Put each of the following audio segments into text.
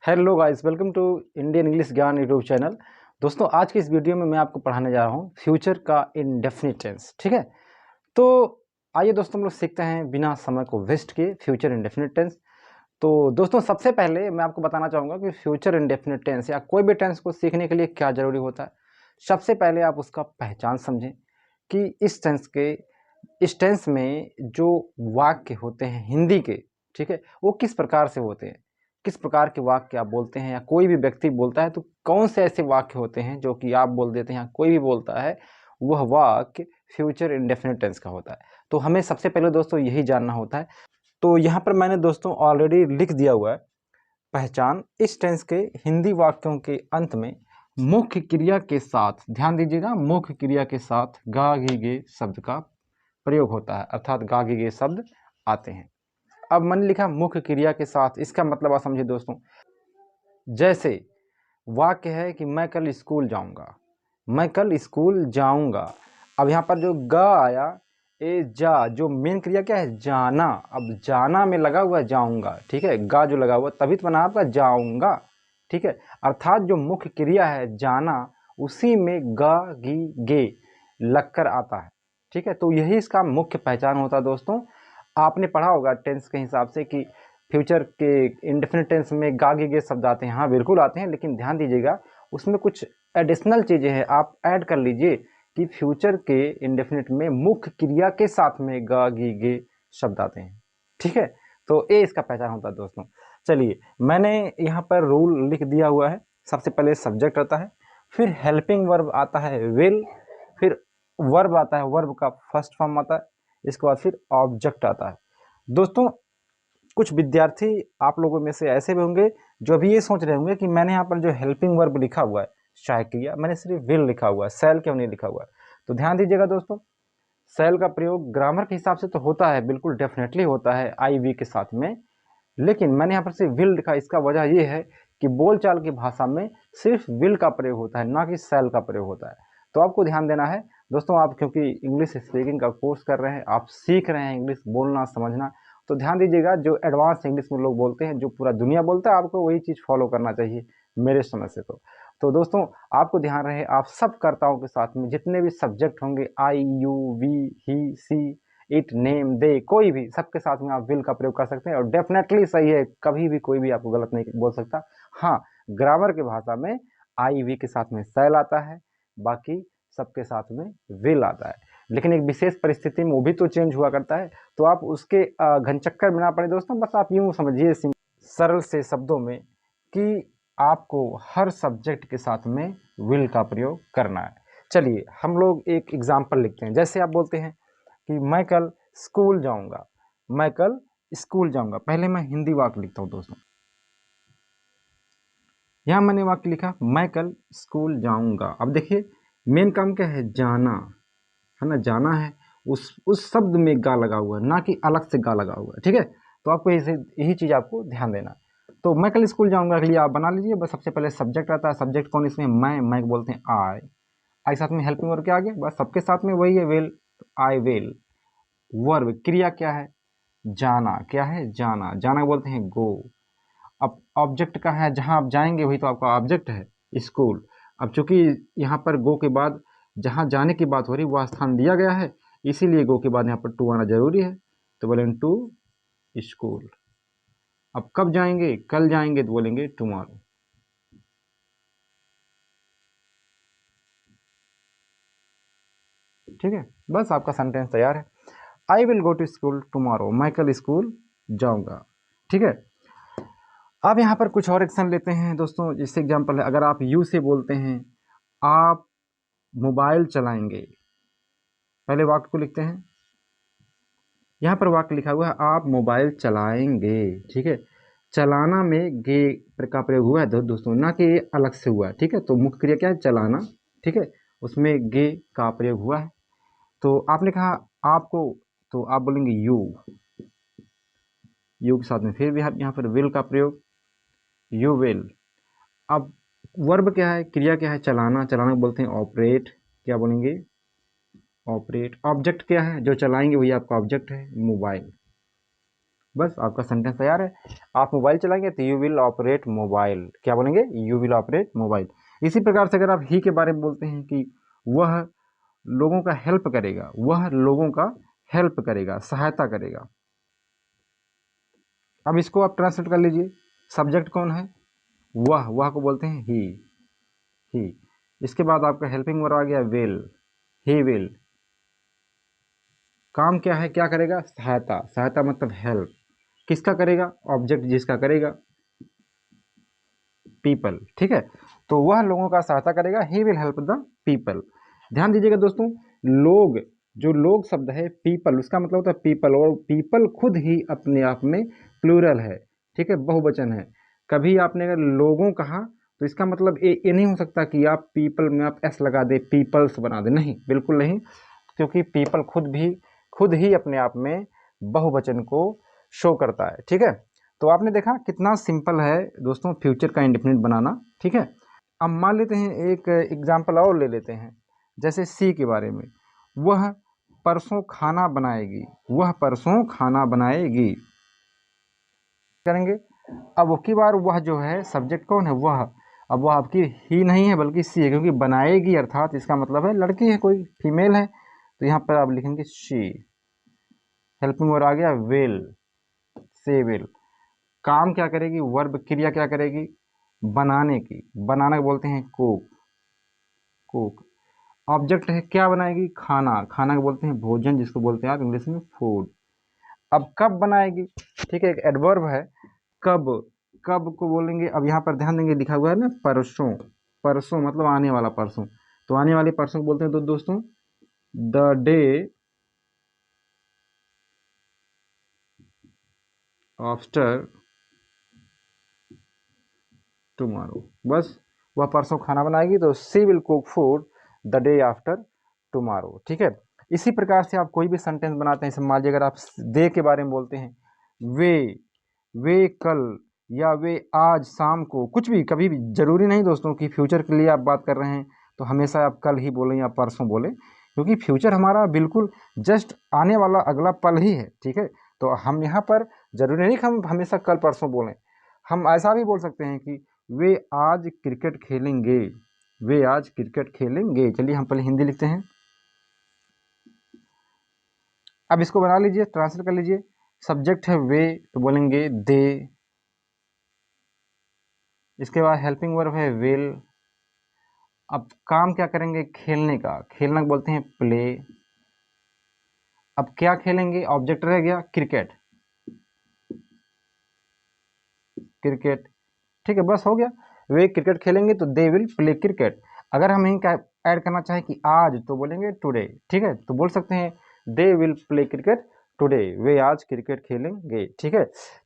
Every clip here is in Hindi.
Hello guys, welcome to Indian English Gyan YouTube channel. दोस्तों, आज की इस वीडियो में मैं आपको पढ़ाने जा रहा हूँ फ्यूचर का इंडेफिनिट टेंस। ठीक है, तो आइए दोस्तों हम लोग सीखते हैं बिना समय को वेस्ट किए फ्यूचर इंडेफिनिट टेंस। तो दोस्तों, सबसे पहले मैं आपको बताना चाहूँगा कि फ्यूचर इंडेफिनिट टेंस या कोई भी टेंस को सीखने के लिए क्या ज़रूरी होता है। सबसे पहले आप उसका पहचान समझें कि इस टेंस में जो वाक्य होते हैं हिंदी के, ठीक है, वो किस प्रकार से होते हैं, किस प्रकार के वाक्य आप बोलते हैं या कोई भी व्यक्ति बोलता है तो कौन से ऐसे वाक्य होते हैं जो कि आप बोल देते हैं या कोई भी बोलता है, वह वाक्य फ्यूचर इंडेफिनिट टेंस का होता है। तो हमें सबसे पहले दोस्तों यही जानना होता है। तो यहाँ पर मैंने दोस्तों ऑलरेडी लिख दिया हुआ है पहचान। इस टेंस के हिंदी वाक्यों के अंत में मुख्य क्रिया के साथ, ध्यान दीजिएगा, मुख्य क्रिया के साथ गा गी गे शब्द का प्रयोग होता है, अर्थात गा गी गे शब्द आते हैं। अब मैंने लिखा मुख्य क्रिया के साथ, इसका मतलब आप समझिए दोस्तों, जैसे वाक्य है कि मैं कल स्कूल जाऊंगा, मैं कल स्कूल जाऊंगा। अब यहाँ पर जो ग आया, ए जा, जो मेन क्रिया क्या है, जाना। अब जाना में लगा हुआ जाऊंगा, ठीक है, गा जो लगा हुआ तभी तो बना आपका जाऊंगा, ठीक है। अर्थात जो मुख्य क्रिया है जाना, उसी में ग गी गे लगकर आता है, ठीक है। तो यही इसका मुख्य पहचान होता है दोस्तों। आपने पढ़ा होगा टेंस के हिसाब से कि फ्यूचर के इंडेफिनिट टेंस में गा गी गे शब्द आते हैं। हाँ बिल्कुल आते हैं, लेकिन ध्यान दीजिएगा उसमें कुछ एडिशनल चीज़ें हैं, आप ऐड कर लीजिए कि फ्यूचर के इंडेफिनिट में मुख्य क्रिया के साथ में गा गी गे शब्द आते हैं, ठीक है। तो ये इसका पहचान होता है दोस्तों। चलिए, मैंने यहाँ पर रूल लिख दिया हुआ है। सबसे पहले सब्जेक्ट आता है, फिर हेल्पिंग वर्ब आता है विल, फिर वर्ब आता है, वर्ब का फर्स्ट फॉर्म आता है, इसके बाद फिर ऑब्जेक्ट आता है। दोस्तों, कुछ विद्यार्थी आप लोगों में से ऐसे भी होंगे जो अभी ये सोच रहे होंगे कि मैंने यहाँ पर जो हेल्पिंग वर्ब लिखा हुआ है सहायक क्रिया, मैंने सिर्फ विल लिखा हुआ है, सेल क्यों नहीं लिखा हुआ है। तो ध्यान दीजिएगा दोस्तों, सेल का प्रयोग ग्रामर के हिसाब से तो होता है, बिल्कुल डेफिनेटली होता है आई वी के साथ में, लेकिन मैंने यहाँ पर सिर्फ विल लिखा। इसका वजह ये है कि बोलचाल की भाषा में सिर्फ विल का प्रयोग होता है, ना कि सेल का प्रयोग होता है। तो आपको ध्यान देना है दोस्तों, आप क्योंकि इंग्लिश स्पीकिंग का कोर्स कर रहे हैं, आप सीख रहे हैं इंग्लिश बोलना समझना, तो ध्यान दीजिएगा जो एडवांस इंग्लिश में लोग बोलते हैं, जो पूरा दुनिया बोलता है, आपको वही चीज़ फॉलो करना चाहिए मेरे समझ से। तो दोस्तों, आपको ध्यान रहे आप सब कर्ताओं के साथ में जितने भी सब्जेक्ट होंगे, I you we he she it name they, कोई भी, सबके साथ में आप विल का प्रयोग कर सकते हैं और डेफिनेटली सही है, कभी भी कोई भी आपको गलत नहीं बोल सकता। हाँ, ग्रामर की भाषा में आई वी के साथ में सेल आता है, बाकी सबके साथ में विल आता है, लेकिन एक विशेष परिस्थिति में वो भी तो चेंज हुआ करता है। तो आप उसके घनचक्कर में ना पड़े दोस्तों, बस आप यूँ समझिए सरल से शब्दों में कि आपको हर सब्जेक्ट के साथ में विल का प्रयोग करना है। चलिए हम लोग एक एग्जाम्पल लिखते हैं। जैसे आप बोलते हैं कि मैं कल स्कूल जाऊंगा, मैं कल स्कूल जाऊंगा। पहले मैं हिंदी वाक्य लिखता हूँ दोस्तों। यहाँ मैंने वाक्य लिखा मैं कल स्कूल जाऊंगा। अब देखिए मेन काम क्या है, जाना है ना, जाना है, उस शब्द में गा लगा हुआ है, ना कि अलग से गा लगा हुआ है, ठीक है। तो आपको यही चीज़ आपको ध्यान देना है। तो मैं कल स्कूल जाऊंगा के लिए आप बना लीजिए, बस सबसे पहले सब्जेक्ट आता है। सब्जेक्ट कौन इसमें, मैं बोलते हैं आई साथ में हेल्पिंग वर्ब के आगे, बस सबके साथ में वही है विल, आई विल। वर्ब क्रिया क्या है, जाना, क्या है, जाना, जाना बोलते हैं गो। अब ऑब्जेक्ट का है, जहां आप जाएंगे वही तो आपका ऑब्जेक्ट है, स्कूल। अब चूंकि यहाँ पर गो के बाद जहां जाने की बात हो रही वह स्थान दिया गया है, इसीलिए गो के बाद यहाँ पर टू आना जरूरी है, तो बोलेंगे टू स्कूल। अब कब जाएंगे, कल जाएंगे, तो बोलेंगे टुमारो। ठीक है, बस आपका सेंटेंस तैयार है। I will go to school tomorrow, मैं कल स्कूल जाऊंगा, ठीक है। अब यहाँ पर कुछ और एक्शन लेते हैं दोस्तों। जैसे एग्जाम्पल है, अगर आप यू से बोलते हैं आप मोबाइल चलाएंगे, पहले वाक्य को लिखते हैं। यहाँ पर वाक्य लिखा हुआ है आप मोबाइल चलाएंगे, ठीक है। चलाना में गे का प्रयोग हुआ है दोस्तों, ना कि ये अलग से हुआ है, ठीक है। तो मुख्य क्रिया क्या है, चलाना, ठीक है, उसमें गे का प्रयोग हुआ है। तो आपने कहा आपको, तो आप बोलेंगे यू के साथ में फिर भी यहाँ पर विल का प्रयोग, यू विल। अब वर्ब क्या है, क्रिया क्या है, चलाना, चलाना बोलते हैं ऑपरेट, क्या बोलेंगे, ऑपरेट। ऑब्जेक्ट क्या है, जो चलाएंगे वही आपका ऑब्जेक्ट है, मोबाइल। बस आपका सेंटेंस तैयार है। आप मोबाइल चलाएंगे तो यू विल ऑपरेट मोबाइल, क्या बोलेंगे, यू विल ऑपरेट मोबाइल। इसी प्रकार से अगर आप ही के बारे में बोलते हैं कि वह लोगों का हेल्प करेगा, वह लोगों का हेल्प करेगा, सहायता करेगा। अब इसको आप ट्रांसलेट कर लीजिए। सब्जेक्ट कौन है, वह को बोलते हैं ही। इसके बाद आपका हेल्पिंग वर्ब आ गया विल, ही विल। काम क्या है, क्या करेगा, सहायता, सहायता मतलब हेल्प। किसका करेगा, ऑब्जेक्ट जिसका करेगा, पीपल, ठीक है। तो वह लोगों का सहायता करेगा, ही विल हेल्प द पीपल। ध्यान दीजिएगा दोस्तों, लोग, जो लोग शब्द है पीपल, उसका मतलब होता है पीपल, और पीपल खुद ही अपने आप में प्लूरल है, ठीक है, बहुवचन है। कभी आपने अगर लोगों कहा तो इसका मतलब ये नहीं हो सकता कि आप पीपल में आप एस लगा दे, पीपल्स बना दे, नहीं, बिल्कुल नहीं, क्योंकि पीपल खुद ही अपने आप में बहुवचन को शो करता है, ठीक है। तो आपने देखा कितना सिंपल है दोस्तों फ्यूचर का इंडेफिनिट बनाना, ठीक है। अब मान लेते हैं एक एग्जांपल और ले लेते हैं, जैसे सी के बारे में, वह परसों खाना बनाएगी, वह परसों खाना बनाएगी, करेंगे। अब की बार वह जो है सब्जेक्ट कौन है, वह, अब वह आपकी ही नहीं है बल्कि सी है, क्योंकि बनाएगी अर्थात इसका मतलब है लड़की है, कोई फीमेल है, तो यहाँ पर आप लिखेंगे शी। हेल्पिंग वर्ब आ गया विल, से विल। काम क्या करेगी, वर्ब क्रिया क्या करेगी, बनाने की, बनाना बोलते हैं कुक, कुक। ऑब्जेक्ट है क्या बनाएगी, खाना, खाना को बोलते हैं भोजन, जिसको बोलते हैं आप इंग्लिश में फूड। अब कब बनाएगी, ठीक है, एक एडवर्ब है, कब, कब को बोलेंगे। अब यहाँ पर ध्यान देंगे, लिखा हुआ है ना परसों, परसों मतलब आने वाला परसों, तो आने वाले परसों को बोलते हैं तो दोस्तों द डे आफ्टर टुमारो। बस, वह परसों खाना बनाएगी तो she will cook food the day after tomorrow, ठीक है। इसी प्रकार से आप कोई भी सेंटेंस बनाते हैं, जैसे मान लीजिए अगर आप दे के बारे में बोलते हैं, वे कल, या वे आज शाम को, कुछ भी, कभी भी जरूरी नहीं दोस्तों कि फ्यूचर के लिए आप बात कर रहे हैं तो हमेशा आप कल ही बोलें या परसों बोलें, क्योंकि फ्यूचर हमारा बिल्कुल जस्ट आने वाला अगला पल ही है, ठीक है। तो हम यहाँ पर जरूरी नहीं कि हम हमेशा कल परसों बोलें, हम ऐसा भी बोल सकते हैं कि वे आज क्रिकेट खेलेंगे, वे आज क्रिकेट खेलेंगे। चलिए हम पहले हिंदी लिखते हैं, अब इसको बना लीजिए, ट्रांसलेट कर लीजिए। सब्जेक्ट है वे तो बोलेंगे दे, इसके बाद हेल्पिंग वर्ब है विल। अब काम क्या करेंगे, खेलने का, खेलना बोलते हैं प्ले। अब क्या खेलेंगे, ऑब्जेक्ट रह गया क्रिकेट, क्रिकेट, ठीक है, बस हो गया। वे क्रिकेट खेलेंगे तो दे विल प्ले क्रिकेट। अगर हम इनका ऐड करना चाहें कि आज, तो बोलेंगे टुडे, ठीक है, तो बोल सकते हैं they will play cricket today, वे आज क्रिकेट खेलेंगे, ठीक है।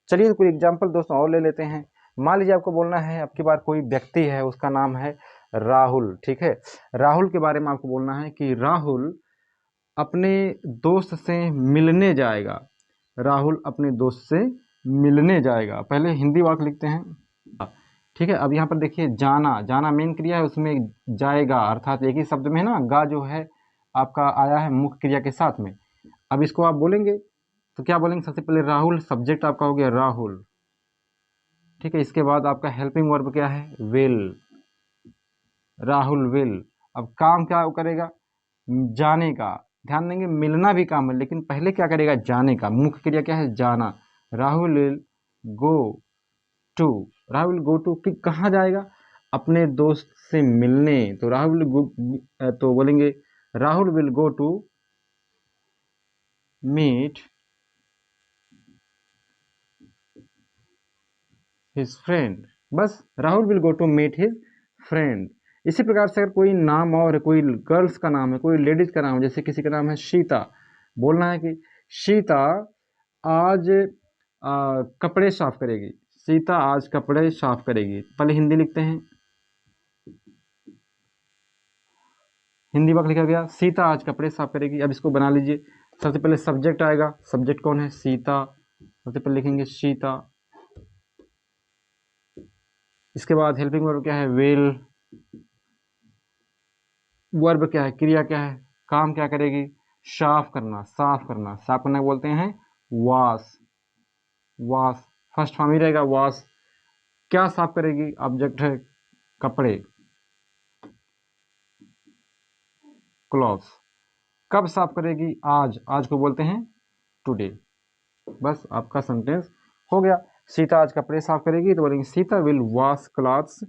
चलिए कोई एग्जांपल दोस्तों और ले लेते हैं। मान लीजिए आपको बोलना है, आपकी बार कोई व्यक्ति है, उसका नाम है राहुल, ठीक है। राहुल के बारे में आपको बोलना है कि राहुल अपने दोस्त से मिलने जाएगा, राहुल अपने दोस्त से मिलने जाएगा। पहले हिंदी वाक्य लिखते हैं, ठीक है। अब यहाँ पर देखिए जाना, जाना मेन क्रिया है, उसमें जाएगा अर्थात एक ही शब्द में ना गा जो है आपका आया है मुख्य क्रिया के साथ में। अब इसको आप बोलेंगे तो क्या बोलेंगे, सबसे पहले राहुल, सब्जेक्ट आपका हो गया राहुल, ठीक है। इसके बाद आपका हेल्पिंग वर्ब क्या है, विल, राहुल विल। अब काम क्या वो करेगा, जाने का, ध्यान देंगे मिलना भी काम है, लेकिन पहले क्या करेगा, जाने का, मुख्य क्रिया क्या है, जाना। Rahul will go to, Rahul go to, कि कहाँ जाएगा, अपने दोस्त से मिलने, तो राहुल गो, तो बोलेंगे Rahul will go to meet his friend. बस, Rahul will go to meet his friend. इसी प्रकार से अगर कोई नाम और है, कोई गर्ल्स का नाम है, कोई लेडीज का नाम है, जैसे किसी का नाम है सीता, बोलना है कि सीता आज कपड़े साफ करेगी, सीता आज कपड़े साफ करेगी। पहले हिंदी लिखते हैं, हिंदी वाक्य लिखा गया सीता आज कपड़े साफ करेगी। अब इसको बना लीजिए। सबसे पहले सब्जेक्ट आएगा, सब्जेक्ट कौन है, सीता, सबसे पहले लिखेंगे सीता। इसके बाद हेल्पिंग वर्ब क्या है, विल। वर्ब क्या है, क्रिया क्या है, काम क्या करेगी, साफ करना, साफ करना, साफ करना बोलते हैं वॉश, वॉश, फर्स्ट फॉर्म ही रहेगा वॉश। क्या साफ करेगी, ऑब्जेक्ट है कपड़े, क्लॉथ्स। कब साफ करेगी, आज, आज को बोलते हैं टुडे। बस आपका सेंटेंस हो गया। सीता आज कपड़े साफ करेगी तो बोलेंगे Sita will wash clothes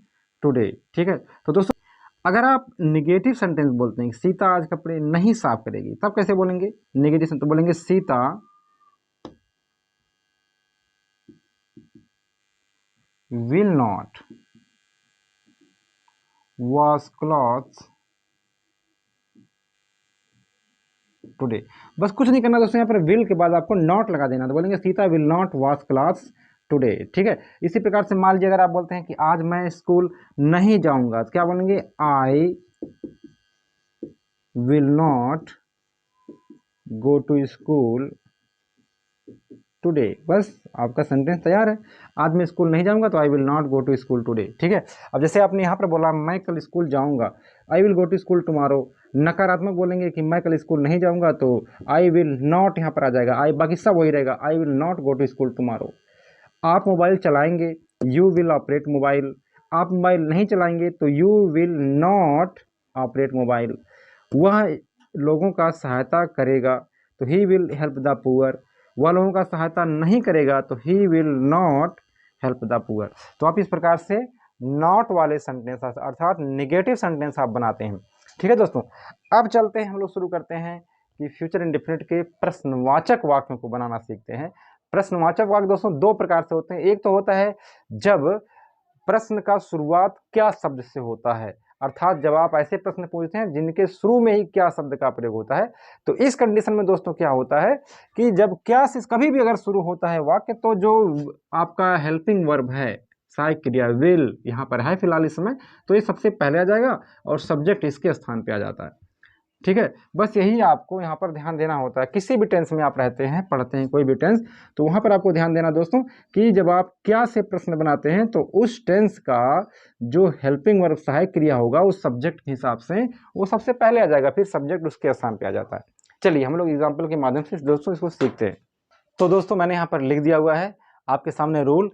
today. ठीक है। तो दोस्तों अगर आप निगेटिव सेंटेंस बोलते हैं सीता आज कपड़े नहीं साफ करेगी, तब कैसे बोलेंगे निगेटिव सेंटेंस? तो बोलेंगे Sita will not wash clothes today. बस कुछ नहीं करना दोस्तों, यहाँ पर विल के बाद आपको नॉट लगा देना, तो बोलेंगे Sita will not wash clothes today. ठीक है। इसी प्रकार से मान लीजिए अगर आप बोलते हैं कि आज मैं स्कूल नहीं जाऊंगा, तो क्या बोलेंगे I will not go to school today. बस आपका सेंटेंस तैयार है। आज मैं स्कूल नहीं जाऊंगा तो I will not go to school today. ठीक है। अब जैसे आपने यहाँ पर बोला मैं कल स्कूल जाऊंगा, I will go to school tomorrow. नकारात्मक बोलेंगे कि मैं कल स्कूल नहीं जाऊंगा तो आई विल नॉट यहाँ पर आ जाएगा, आई बाकी सब वही रहेगा, I will not go to school tomorrow. आप मोबाइल चलाएंगे, यू विल ऑपरेट मोबाइल। आप मोबाइल नहीं चलाएंगे तो you will not operate mobile. वह लोगों का सहायता करेगा तो he will help the poor. वह लोगों का सहायता नहीं करेगा तो he will not help the poor. तो आप इस प्रकार से नॉट वाले सेंटेंस अर्थात निगेटिव सेंटेंस आप बनाते हैं। ठीक है दोस्तों। अब चलते हैं, हम लोग शुरू करते हैं कि फ्यूचर इंडेफिनिट के प्रश्नवाचक वाक्यों को बनाना सीखते हैं। प्रश्नवाचक वाक्य दोस्तों दो प्रकार से होते हैं। एक तो होता है जब प्रश्न का शुरुआत क्या शब्द से होता है, अर्थात जब आप ऐसे प्रश्न पूछते हैं जिनके शुरू में ही क्या शब्द का प्रयोग होता है। तो इस कंडीशन में दोस्तों क्या होता है कि जब क्या से कभी भी अगर शुरू होता है वाक्य, तो जो आपका हेल्पिंग वर्ब है, सहायक क्रिया विल यहाँ पर है फिलहाल इस समय, तो ये सबसे पहले आ जाएगा और सब्जेक्ट इसके स्थान पे आ जाता है। ठीक है। बस यही आपको यहाँ पर ध्यान देना होता है। किसी भी टेंस में आप रहते हैं, पढ़ते हैं कोई भी टेंस, तो वहाँ पर आपको ध्यान देना दोस्तों कि जब आप क्या से प्रश्न बनाते हैं तो उस टेंस का जो हेल्पिंग वर्ब सहायक क्रिया होगा उस सब्जेक्ट के हिसाब से वो सबसे पहले आ जाएगा, फिर सब्जेक्ट उसके स्थान पे आ जाता है। चलिए हम लोग एग्जाम्पल के माध्यम से दोस्तों इसको सीखते हैं। तो दोस्तों मैंने यहाँ पर लिख दिया हुआ है आपके सामने रूल।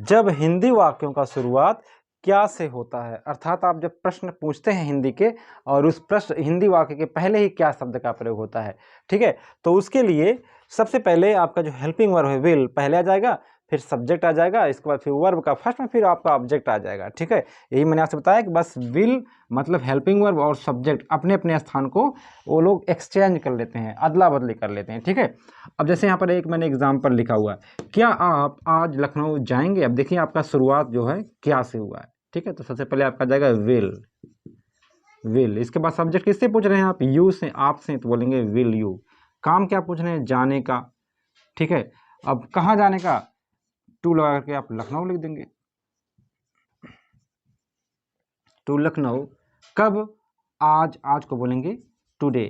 जब हिंदी वाक्यों का शुरुआत क्या से होता है, अर्थात आप जब प्रश्न पूछते हैं हिंदी के और उस प्रश्न हिंदी वाक्य के पहले ही क्या शब्द का प्रयोग होता है, ठीक है, तो उसके लिए सबसे पहले आपका जो हेल्पिंग वर्ब है विल पहले आ जाएगा, फिर सब्जेक्ट आ जाएगा, इसके बाद फिर वर्ब का फर्स्ट में फिर आपका ऑब्जेक्ट आ जाएगा। ठीक है। यही मैंने आपसे बताया कि बस विल मतलब हेल्पिंग वर्ब और सब्जेक्ट अपने अपने स्थान को वो लोग एक्सचेंज कर लेते हैं, अदला बदली कर लेते हैं। ठीक है। अब जैसे यहाँ पर एक मैंने एग्जाम्पल लिखा हुआ है, क्या आप आज लखनऊ जाएंगे। अब देखिए आपका शुरुआत जो है क्या से हुआ है। ठीक है। तो सबसे पहले आपका जाएगा विल, विल। इसके बाद सब्जेक्ट किससे पूछ रहे हैं आप, यू से, आप से, तो बोलेंगे विल यू। काम क्या पूछ रहे हैं, जाने का। ठीक है। अब कहाँ जाने का, टू लगा करके आप लखनऊ लिख देंगे, टू लखनऊ। कब, आज, आज को बोलेंगे टुडे।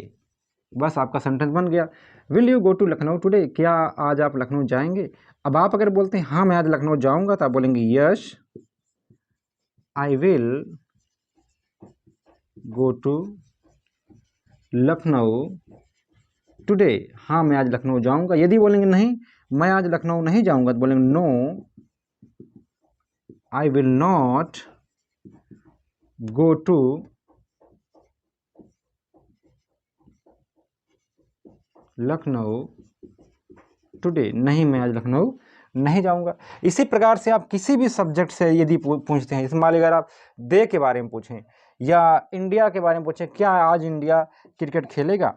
बस आपका सेंटेंस बन गया। Will you go to Lucknow today, क्या आज आप लखनऊ जाएंगे। अब आप अगर बोलते हैं हाँ मैं आज लखनऊ जाऊंगा, तो आप बोलेंगे yes I will go to Lucknow today. हाँ मैं आज लखनऊ जाऊंगा। यदि बोलेंगे नहीं मैं आज लखनऊ नहीं जाऊंगा, तो बोलेंगे no I will not go to Lucknow today. नहीं मैं आज लखनऊ नहीं जाऊंगा। इसी प्रकार से आप किसी भी सब्जेक्ट से यदि पूछते हैं, जैसे मान लीजिए अगर आप डे के बारे में पूछें या इंडिया के बारे में पूछें, क्या आज इंडिया क्रिकेट खेलेगा,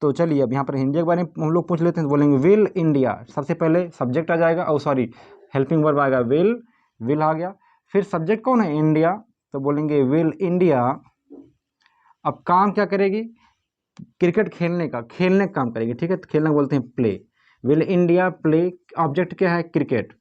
तो चलिए अब यहाँ पर इंडिया के बारे में हम लोग पूछ लेते हैं, तो बोलेंगे विल इंडिया। सबसे पहले सब्जेक्ट आ जाएगा, और सॉरी हेल्पिंग वर्ब आएगा विल, विल आ गया। फिर सब्जेक्ट कौन है, इंडिया, तो बोलेंगे विल इंडिया। अब काम क्या करेगी, क्रिकेट खेलने का, खेलने का काम करेगी। ठीक है। तो खेलना बोलते हैं play, will India play. Object क्या है, cricket,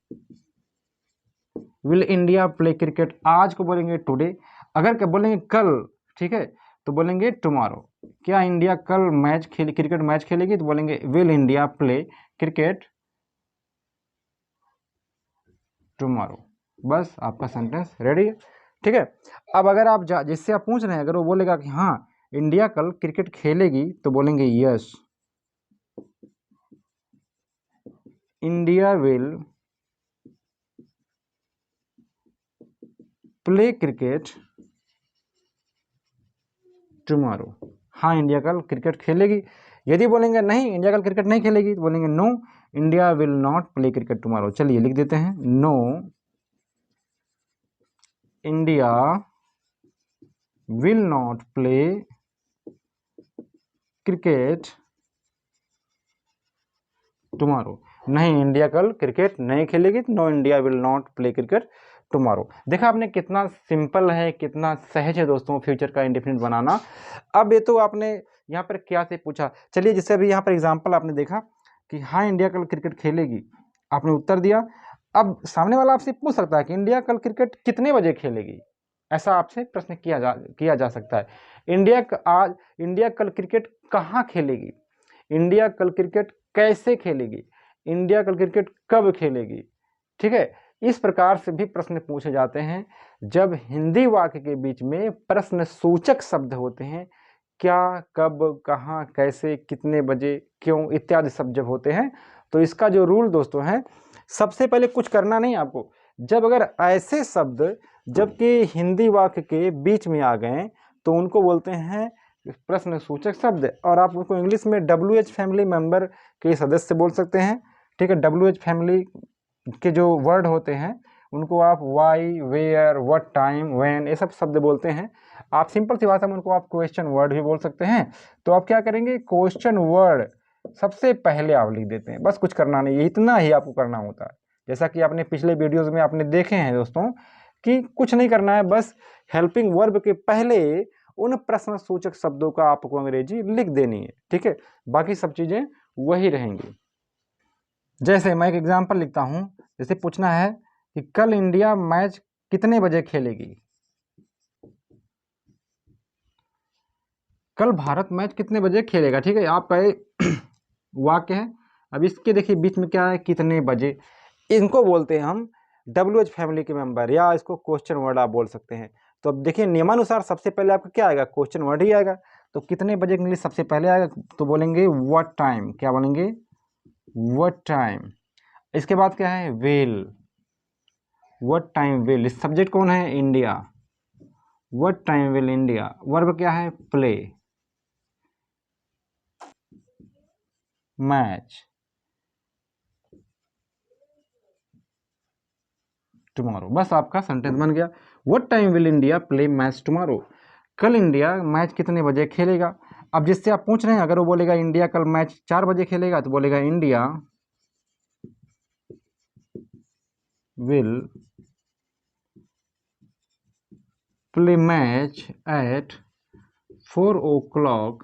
will India play cricket. आज को बोलेंगे टुडे। अगर क्या बोलेंगे कल, ठीक है, तो बोलेंगे टुमारो। क्या इंडिया कल मैच खेले, क्रिकेट मैच खेलेगी, तो बोलेंगे will India play cricket tomorrow. बस आपका सेंटेंस रेडी है। ठीक है। अब अगर आप जिससे आप पूछ रहे हैं अगर वो बोलेगा कि हाँ इंडिया कल क्रिकेट खेलेगी, तो बोलेंगे yes India will play cricket tomorrow. हाँ, इंडिया कल क्रिकेट खेलेगी। यदि बोलेंगे नहीं इंडिया कल क्रिकेट नहीं खेलेगी तो बोलेंगे no India will not play cricket tomorrow. चलिए लिख देते हैं, no India will not play cricket tomorrow. नहीं, इंडिया कल क्रिकेट नहीं खेलेगी, no India will not play cricket tomorrow. देखा आपने कितना सिंपल है, कितना सहज है दोस्तों फ्यूचर का इंडेफिनिट बनाना। अब ये तो आपने यहाँ पर क्या से पूछा, चलिए जैसे अभी यहाँ पर एग्जांपल आपने देखा कि हाँ इंडिया कल क्रिकेट खेलेगी, आपने उत्तर दिया। अब सामने वाला आपसे पूछ सकता है कि इंडिया कल क्रिकेट कितने बजे खेलेगी, ऐसा आपसे प्रश्न किया जा सकता है। इंडिया कल क्रिकेट कहाँ खेलेगी, इंडिया कल क्रिकेट कैसे खेलेगी, इंडिया कल क्रिकेट कब खेलेगी। ठीक है, इस प्रकार से भी प्रश्न पूछे जाते हैं जब हिंदी वाक्य के बीच में प्रश्न सूचक शब्द होते हैं। क्या, कब, कहाँ, कैसे, कितने बजे, क्यों इत्यादि शब्द जब होते हैं तो इसका जो रूल दोस्तों है, सबसे पहले कुछ करना नहीं आपको। जब अगर ऐसे शब्द जबकि हिंदी वाक्य के बीच में आ गए तो उनको बोलते हैं प्रश्न सूचक शब्द। और आप उनको इंग्लिश में WH फैमिली मेंबर के सदस्य बोल सकते हैं। ठीक है, WH फैमिली के जो वर्ड होते हैं उनको आप why, where, what time, when ये सब शब्द बोलते हैं। आप सिंपल सी भाषा में उनको आप क्वेश्चन वर्ड भी बोल सकते हैं। तो आप क्या करेंगे, क्वेश्चन वर्ड सबसे पहले आप लिख देते हैं, बस कुछ करना नहीं है, इतना ही आपको करना होता है। जैसा कि आपने पिछले वीडियोस में आपने देखे हैं दोस्तों कि कुछ नहीं करना है, बस हेल्पिंग वर्ब के पहले उन प्रश्न सूचक शब्दों का आपको अंग्रेजी लिख देनी है। ठीक है, बाकी सब चीजें वही रहेंगी। जैसे मैं एक एग्जांपल लिखता हूं, जैसे पूछना है कि कल इंडिया मैच कितने बजे खेलेगी, कल भारत मैच कितने बजे खेलेगा। ठीक है, आपका वाक्य है। अब इसके देखिए बीच में क्या है, कितने बजे, इनको बोलते हैं हम WH फैमिली के मेंबर, या इसको क्वेश्चन वर्ड आप बोल सकते हैं। तो अब देखिए नियमानुसार सबसे पहले आपका क्या आएगा, क्वेश्चन वर्ड ही आएगा। तो कितने बजे के लिए सबसे पहले आएगा तो बोलेंगे व्हाट टाइम, क्या बोलेंगे व्हाट टाइम। इसके बाद क्या है, विल, व्हाट टाइम विल, इस सब्जेक्ट कौन है, India, what time will India. Verb क्या है, प्ले मैच टुमारो। बस आपका सेंटेंस बन गया, what time will India play match tomorrow, कल इंडिया मैच कितने बजे खेलेगा। अब जिससे आप पूछ रहे हैं अगर वो बोलेगा इंडिया कल मैच 4 बजे खेलेगा तो बोलेगा India will play match at 4 o'clock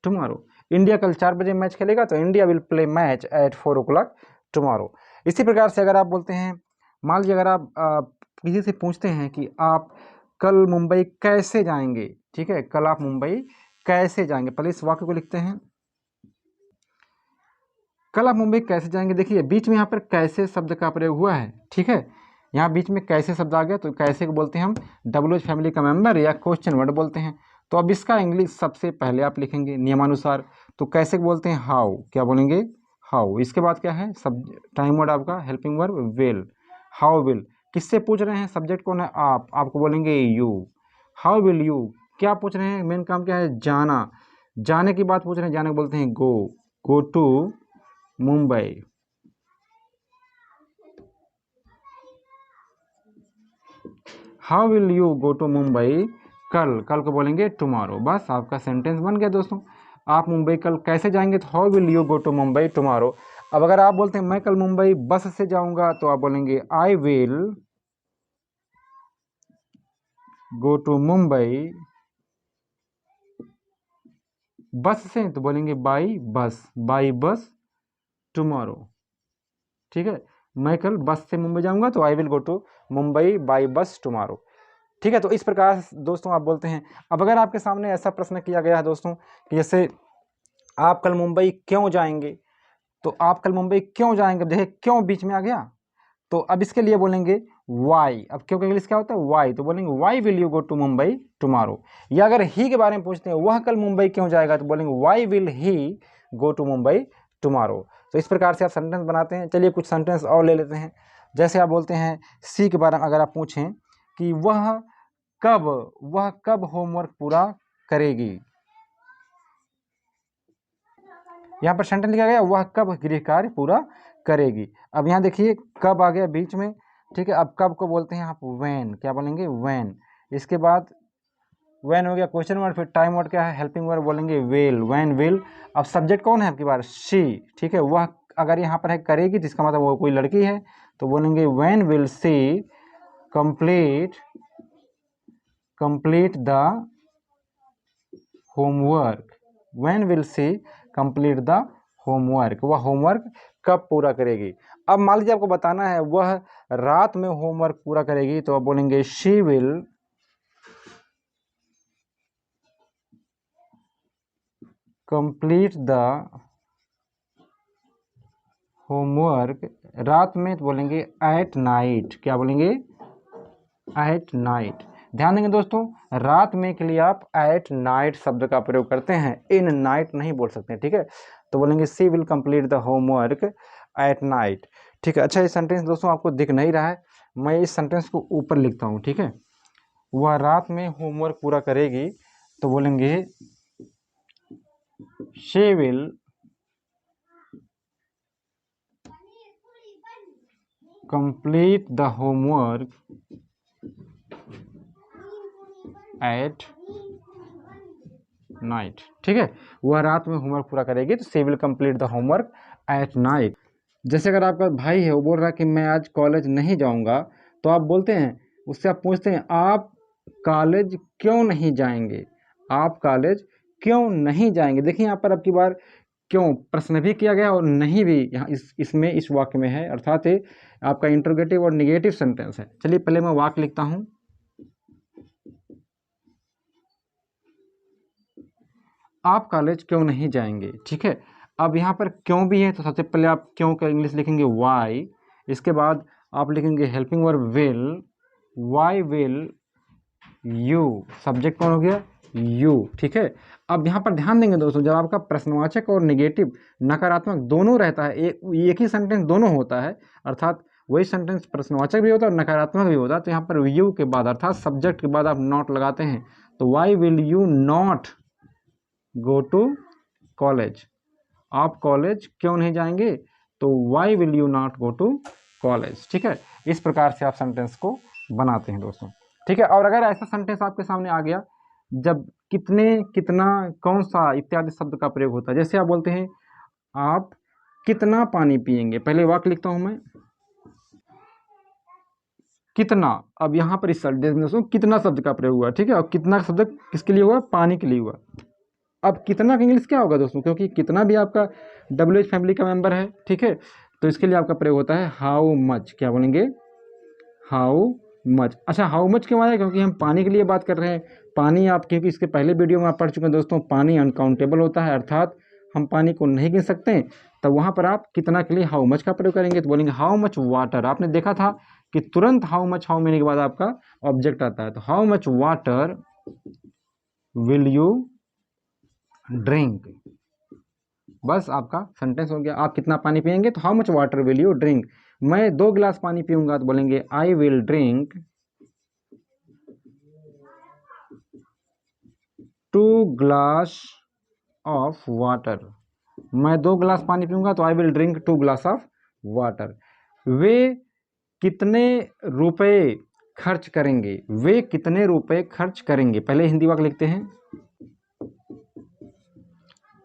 tomorrow. India कल 4 बजे मैच खेलेगा तो India will play match at 4 o'clock tomorrow. इसी प्रकार से अगर आप बोलते हैं, मान लीजिए अगर आप किसी से पूछते हैं कि आप कल मुंबई कैसे जाएंगे, ठीक है, कल आप मुंबई कैसे जाएंगे, पहले इस वाक्य को लिखते हैं, कल आप मुंबई कैसे जाएंगे। देखिए बीच में यहाँ पर कैसे शब्द का प्रयोग हुआ है। ठीक है, यहाँ बीच में कैसे शब्द आ गया तो कैसे को बोलते हैं हम WH फैमिली का मेंबर या क्वेश्चन वर्ड बोलते हैं। तो अब इसका इंग्लिश सबसे पहले आप लिखेंगे नियमानुसार। तो कैसे बोलते हैं, हाउ, क्या बोलेंगे हाउ। इसके बाद क्या है, सब टाइम वर्ड आपका helping verb will, how will. किससे पूछ रहे हैं, सब्जेक्ट कौन है, आप, आपको बोलेंगे यू, हाउ विल यू। क्या पूछ रहे हैं, मेन काम क्या है, जाना, जाने की बात पूछ रहे हैं, जाने को बोलते हैं go, go to Mumbai. How will you go to Mumbai, कल, कल को बोलेंगे टुमारो। बस आपका सेंटेंस बन गया दोस्तों, आप मुंबई कल कैसे जाएंगे तो how will you go to Mumbai tomorrow. अब अगर आप बोलते हैं मैं कल मुंबई बस से जाऊंगा तो आप बोलेंगे I will go to Mumbai bus से, तो बोलेंगे by bus, by bus tomorrow. ठीक है, मैं कल बस से मुंबई जाऊंगा तो I will go to Mumbai by bus tomorrow. ठीक है, तो इस प्रकार दोस्तों आप बोलते हैं। अब अगर आपके सामने ऐसा प्रश्न किया गया है दोस्तों कि जैसे आप कल मुंबई क्यों जाएंगे, तो आप कल मुंबई क्यों जाएंगे, देखिए क्यों बीच में आ गया, तो अब इसके लिए बोलेंगे वाई। अब क्यों का इंग्लिश क्या होता है, वाई, तो बोलेंगे why will you go to Mumbai tomorrow. या अगर ही के बारे में पूछते हैं, वह कल मुंबई क्यों जाएगा, तो बोलेंगे why will he go to Mumbai tomorrow. तो इस प्रकार से आप सेंटेंस बनाते हैं। चलिए कुछ सेंटेंस और ले लेते हैं। जैसे आप बोलते हैं सी के बारे में अगर आप पूछें कि वह कब होमवर्क पूरा करेगी, यहाँ पर सेंटेंस लिखा गया वह कब गृह कार्य पूरा करेगी। अब यहाँ देखिए कब आ गया बीच में, ठीक है। अब कब को बोलते हैं आप व्हेन, क्या बोलेंगे व्हेन। इसके बाद व्हेन हो गया क्वेश्चन वर्ड, फिर टाइम वर्ड क्या है हेल्पिंग वर्ड, बोलेंगे विल, व्हेन विल। अब सब्जेक्ट कौन है आपकी बार, शी, ठीक है। वह अगर यहाँ पर है करेगी तो इसका मतलब वो कोई लड़की है, तो बोलेंगे when will she complete the homework, when will she complete the homework, वह होमवर्क कब पूरा करेगी। अब मान लीजिए आपको बताना है वह रात में होमवर्क पूरा करेगी, तो आप बोलेंगे she will complete the homework, रात में तो बोलेंगे एट नाइट, क्या बोलेंगे एट नाइट। ध्यान देंगे दोस्तों, रात में के लिए आप एट नाइट शब्द का प्रयोग करते हैं, इन नाइट नहीं बोल सकते, ठीक है। तो बोलेंगे she will complete the homework at night, ठीक है। अच्छा ये सेंटेंस दोस्तों आपको दिख नहीं रहा है, मैं इस सेंटेंस को ऊपर लिखता हूँ, ठीक है। वह रात में होमवर्क पूरा करेगी, तो बोलेंगे she will complete the homework at night, ठीक है। वह रात में होमवर्क पूरा करेगी, तो she will complete the homework at night. जैसे अगर आपका भाई है वो बोल रहा है कि मैं आज कॉलेज नहीं जाऊंगा, तो आप बोलते हैं, उससे आप पूछते हैं आप कॉलेज क्यों नहीं जाएंगे, आप कॉलेज क्यों नहीं जाएंगे। देखिए यहाँ पर आपकी बार क्यों प्रश्न भी किया गया और नहीं भी यहाँ इसमें इस वाक्य में है, अर्थात ये आपका इंटरोगेटिव और निगेटिव सेंटेंस है। चलिए पहले मैं वाक्य लिखता हूँ, आप कॉलेज क्यों नहीं जाएंगे, ठीक है। अब यहाँ पर क्यों भी है, तो सबसे पहले आप क्यों का इंग्लिश लिखेंगे वाई, इसके बाद आप लिखेंगे helping verb will, why will you, subject कौन हो गया यू, ठीक है। अब यहाँ पर ध्यान देंगे दोस्तों, जब आपका प्रश्नवाचक और निगेटिव नकारात्मक दोनों रहता है, एक ही सेंटेंस दोनों होता है, अर्थात वही सेंटेंस प्रश्नवाचक भी होता है और नकारात्मक भी होता है, तो यहाँ पर यू के बाद अर्थात सब्जेक्ट के बाद आप नॉट लगाते हैं, तो why will you not go to college, आप कॉलेज क्यों नहीं जाएंगे, तो why will you not go to college, ठीक है। इस प्रकार से आप सेंटेंस को बनाते हैं दोस्तों, ठीक है। और अगर ऐसा सेंटेंस आपके सामने आ गया जब कितने, कितना, कौन सा इत्यादि शब्द का प्रयोग होता है, जैसे आप बोलते हैं आप कितना पानी पिएंगे, पहले वाक्य लिखता हूं मैं कितना। अब यहाँ पर इस दोस्तों कितना शब्द का प्रयोग हुआ, ठीक है। और कितना शब्द किसके लिए हुआ, पानी के लिए हुआ। अब कितना का इंग्लिश क्या होगा दोस्तों, क्योंकि कितना भी आपका WH फैमिली का मेंबर है, ठीक है। तो इसके लिए आपका प्रयोग होता है हाउ मच, क्या बोलेंगे हाउ मच। अच्छा हाउ मच क्यों आया, क्योंकि हम पानी के लिए बात कर रहे हैं। पानी आप क्योंकि इसके पहले वीडियो में आप पढ़ चुके हैं दोस्तों, पानी अनकाउंटेबल होता है, अर्थात हम पानी को नहीं गिन सकते। तब वहाँ पर आप कितना के लिए हाउ मच का प्रयोग करेंगे, तो बोलेंगे हाउ मच वाटर। आपने देखा था कि तुरंत हाउ मच हाउ मेनी के बाद आपका ऑब्जेक्ट आता है, तो how much water will you drink, बस आपका सेंटेंस हो गया। आप कितना पानी पिएंगे, तो how much water will you drink. मैं 2 गिलास पानी पीऊंगा, तो बोलेंगे I will drink 2 glass of water, मैं 2 गिलास पानी पीऊंगा, तो I will drink 2 glass of water. वे कितने रुपए खर्च करेंगे, वे कितने रुपए खर्च करेंगे, पहले हिंदी वाक्य लिखते हैं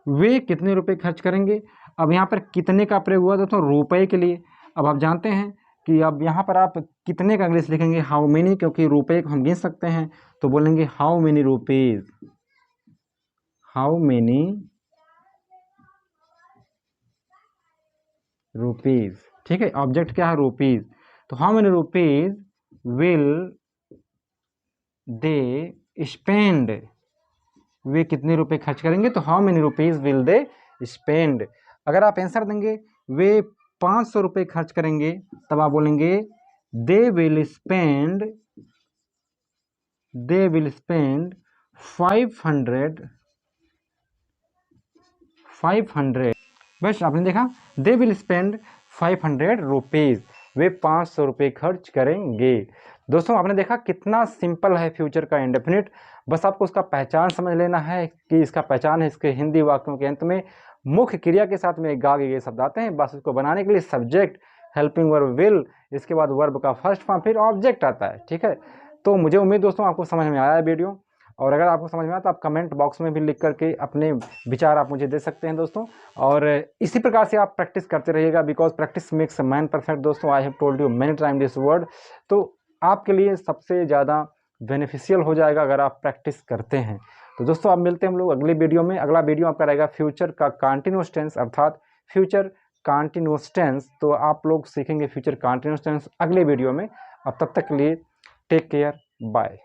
वे कितने रुपए खर्च करेंगे। अब यहाँ पर कितने का प्रयोग हुआ दोस्तों, रुपए के लिए। अब आप जानते हैं कि अब यहाँ पर आप कितने का इंग्लिश लिखेंगे हाउ मेनी, क्योंकि रुपए को हम गिन सकते हैं, तो बोलेंगे how many rupees, how many rupees, ठीक है। ऑब्जेक्ट क्या है रुपीज, तो how many rupees will they spend, वे कितने रुपए खर्च करेंगे, तो how many rupees will they spend. अगर आप आंसर देंगे वे 500 रुपये खर्च करेंगे, तब आप बोलेंगे दे विल स्पेंड 500 बस आपने देखा, दे विल स्पेंड 500 रुपीज़, वे 500 रुपये खर्च करेंगे। दोस्तों आपने देखा कितना सिंपल है फ्यूचर का इंडेफिनिट। बस आपको उसका पहचान समझ लेना है कि इसका पहचान है, इसके हिंदी वाक्यों के अंत में मुख्य क्रिया के साथ में गा ये शब्द आते हैं। बस उसको बनाने के लिए सब्जेक्ट, हेल्पिंग वर्ब विल, इसके बाद वर्ब का फर्स्ट फॉर्म, फिर ऑब्जेक्ट आता है। ठीक है, तो मुझे उम्मीद दोस्तों आपको समझ में आया है वीडियो, और अगर आपको समझ में आया तो आप कमेंट बॉक्स में भी लिख करके अपने विचार आप मुझे दे सकते हैं दोस्तों। और इसी प्रकार से आप प्रैक्टिस करते रहिएगा, because practice makes man perfect. दोस्तों I have told you many time this word, तो आपके लिए सबसे ज़्यादा बेनिफिशियल हो जाएगा अगर आप प्रैक्टिस करते हैं। तो दोस्तों आप मिलते हैं हम लोग अगले वीडियो में। अगला वीडियो आपका रहेगा फ्यूचर का कंटीन्यूअस टेंस, अर्थात फ्यूचर कंटीन्यूअस टेंस। तो आप लोग सीखेंगे फ्यूचर कंटीन्यूअस टेंस अगले वीडियो में। अब तब तक के लिए टेक केयर, बाय।